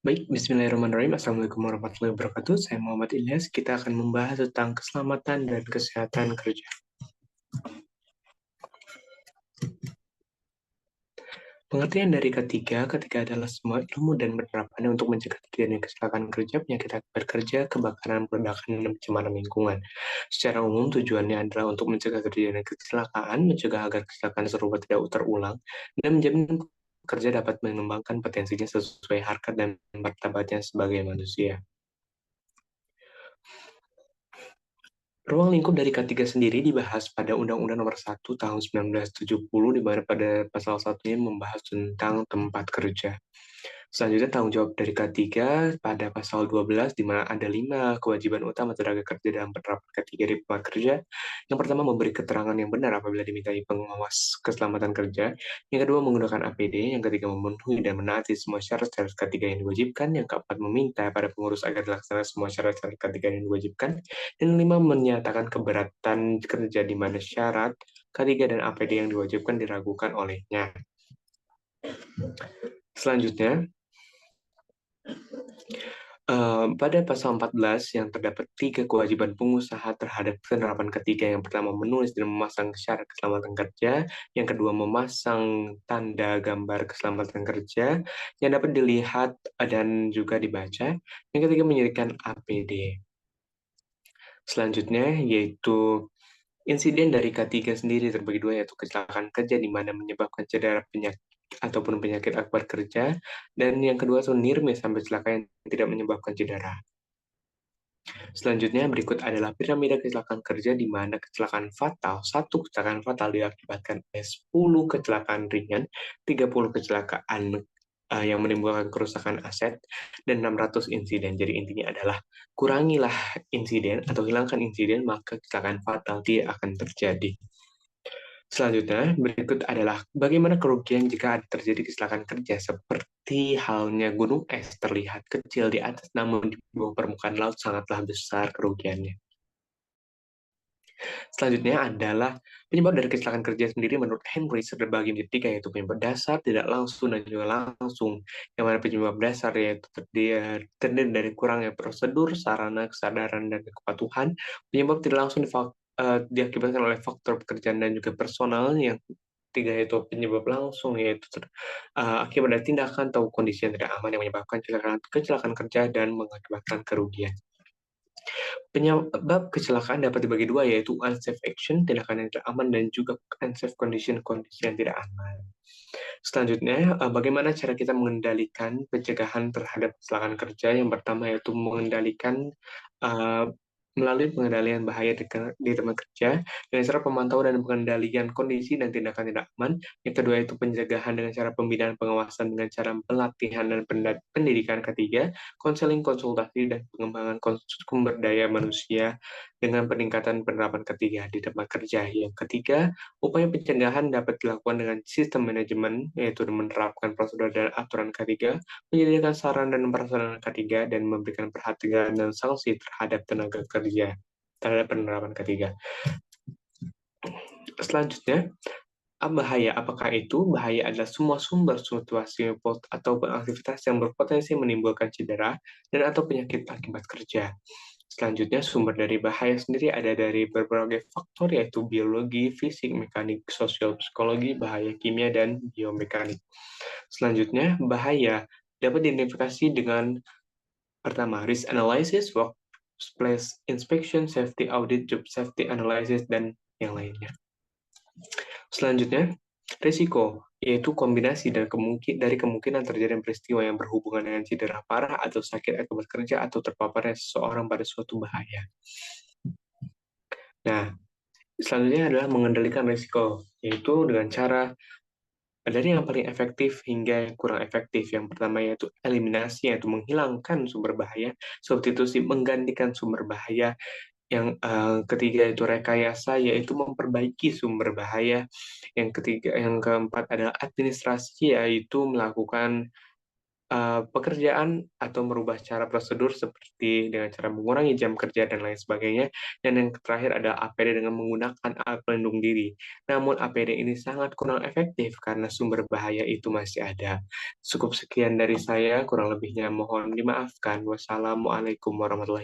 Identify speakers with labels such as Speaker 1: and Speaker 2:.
Speaker 1: Baik, bismillahirrahmanirrahim. Assalamualaikum warahmatullahi wabarakatuh. Saya Muhammad Ilyas. Kita akan membahas tentang keselamatan dan kesehatan kerja. Pengertian dari ketiga adalah semua ilmu dan penerapannya untuk mencegah terjadinya kecelakaan kerja, penyakit akibat kerja, kebakaran, peledakan, dan pencemaran lingkungan. Secara umum, tujuannya adalah untuk mencegah terjadinya kecelakaan, mencegah agar kecelakaan serupa tidak terulang, dan menjamin pekerja dapat mengembangkan potensinya sesuai harkat dan martabatnya sebagai manusia. Ruang lingkup dari K3 sendiri dibahas pada Undang-Undang Nomor 1 Tahun 1970, di mana pada pasal 1-nya membahas tentang tempat kerja. Selanjutnya, tanggung jawab dari K3 pada pasal 12, di mana ada 5 kewajiban utama tenaga kerja dalam penerapan K3 di tempat kerja. Yang pertama, memberi keterangan yang benar apabila dimintai pengawas keselamatan kerja. Yang kedua, menggunakan APD. Yang ketiga, memenuhi dan menaati semua syarat-syarat K3 yang diwajibkan. Yang keempat, meminta pada pengurus agar dilaksanakan semua syarat-syarat K3 yang diwajibkan. Dan lima, menyatakan keberatan kerja di mana syarat K3 dan APD yang diwajibkan diragukan olehnya. Selanjutnya, pada pasal 14 yang terdapat 3 kewajiban pengusaha terhadap penerapan ketiga. Yang pertama, menulis dan memasang syarat keselamatan kerja. Yang kedua, memasang tanda gambar keselamatan kerja yang dapat dilihat dan juga dibaca. Yang ketiga, menyediakan APD. Selanjutnya, yaitu insiden dari K3 sendiri terbagi dua, yaitu kecelakaan kerja di mana menyebabkan cedera ataupun penyakit akibat kerja, dan yang kedua itu near miss sampai kecelakaan yang tidak menyebabkan cedera. Selanjutnya berikut adalah piramida kecelakaan kerja di mana kecelakaan fatal, satu kecelakaan fatal diakibatkan oleh 10 kecelakaan ringan, 30 kecelakaan yang menimbulkan kerusakan aset, dan 600 insiden. Jadi intinya adalah kurangilah insiden atau hilangkan insiden, maka kecelakaan fatal tidak akan terjadi. Selanjutnya, berikut adalah bagaimana kerugian jika ada terjadi kecelakaan kerja, seperti halnya gunung es terlihat kecil di atas, namun di bawah permukaan laut sangatlah besar kerugiannya. Selanjutnya adalah penyebab dari kecelakaan kerja sendiri menurut Henry terbagi menjadi tiga, yaitu penyebab dasar, tidak langsung, dan juga langsung. Yang mana penyebab dasar yaitu terdiri dari kurangnya prosedur, sarana, kesadaran, dan kepatuhan. Penyebab tidak langsung diakibatkan oleh faktor pekerjaan dan juga personal. Yang tiga yaitu penyebab langsung, yaitu akibat dari tindakan atau kondisi yang tidak aman yang menyebabkan kecelakaan kerja dan mengakibatkan kerugian. Penyebab kecelakaan dapat dibagi dua, yaitu unsafe action, tindakan yang tidak aman, dan juga unsafe condition, kondisi yang tidak aman. Selanjutnya, bagaimana cara kita mengendalikan pencegahan terhadap kecelakaan kerja? Yang pertama yaitu mengendalikan uh, melalui pengendalian bahaya di tempat kerja dengan cara pemantauan dan pengendalian kondisi dan tindakan tidak aman. Yang kedua itu pencegahan dengan cara pembinaan pengawasan dengan cara pelatihan dan pendidikan. Ketiga, konseling, konsultasi, dan pengembangan sumber daya manusia dengan peningkatan penerapan ketiga di tempat kerja. Yang ketiga, upaya pencegahan dapat dilakukan dengan sistem manajemen, yaitu menerapkan prosedur dan aturan K3, menyediakan saran dan prasarana K3, dan memberikan perhatian dan sanksi terhadap tenaga kerja terhadap penerapan K3. Selanjutnya, bahaya. Apakah itu? Bahaya adalah semua sumber situasi atau aktivitas yang berpotensi menimbulkan cedera dan atau penyakit akibat kerja. Selanjutnya, sumber dari bahaya sendiri ada dari berbagai faktor, yaitu biologi, fisik, mekanik, sosial, psikologi, bahaya kimia, dan biomekanik. Selanjutnya, bahaya dapat diidentifikasi dengan pertama, risk analysis, workplace inspection, safety audit, job safety analysis, dan yang lainnya. Selanjutnya, risiko, yaitu kombinasi dari kemungkinan terjadi peristiwa yang berhubungan dengan cedera parah atau sakit akibat kerja atau terpaparnya seseorang pada suatu bahaya. Nah, selanjutnya adalah mengendalikan risiko, yaitu dengan cara dari yang paling efektif hingga yang kurang efektif. Yang pertama yaitu eliminasi, yaitu menghilangkan sumber bahaya, substitusi menggantikan sumber bahaya. Yang ketiga itu rekayasa, yaitu memperbaiki sumber bahaya. Yang keempat adalah administrasi, yaitu melakukan pekerjaan atau merubah cara prosedur seperti dengan cara mengurangi jam kerja dan lain sebagainya. Dan yang terakhir ada APD dengan menggunakan alat pelindung diri. Namun APD ini sangat kurang efektif karena sumber bahaya itu masih ada. Cukup sekian dari saya, kurang lebihnya mohon dimaafkan. Wassalamualaikum warahmatullahi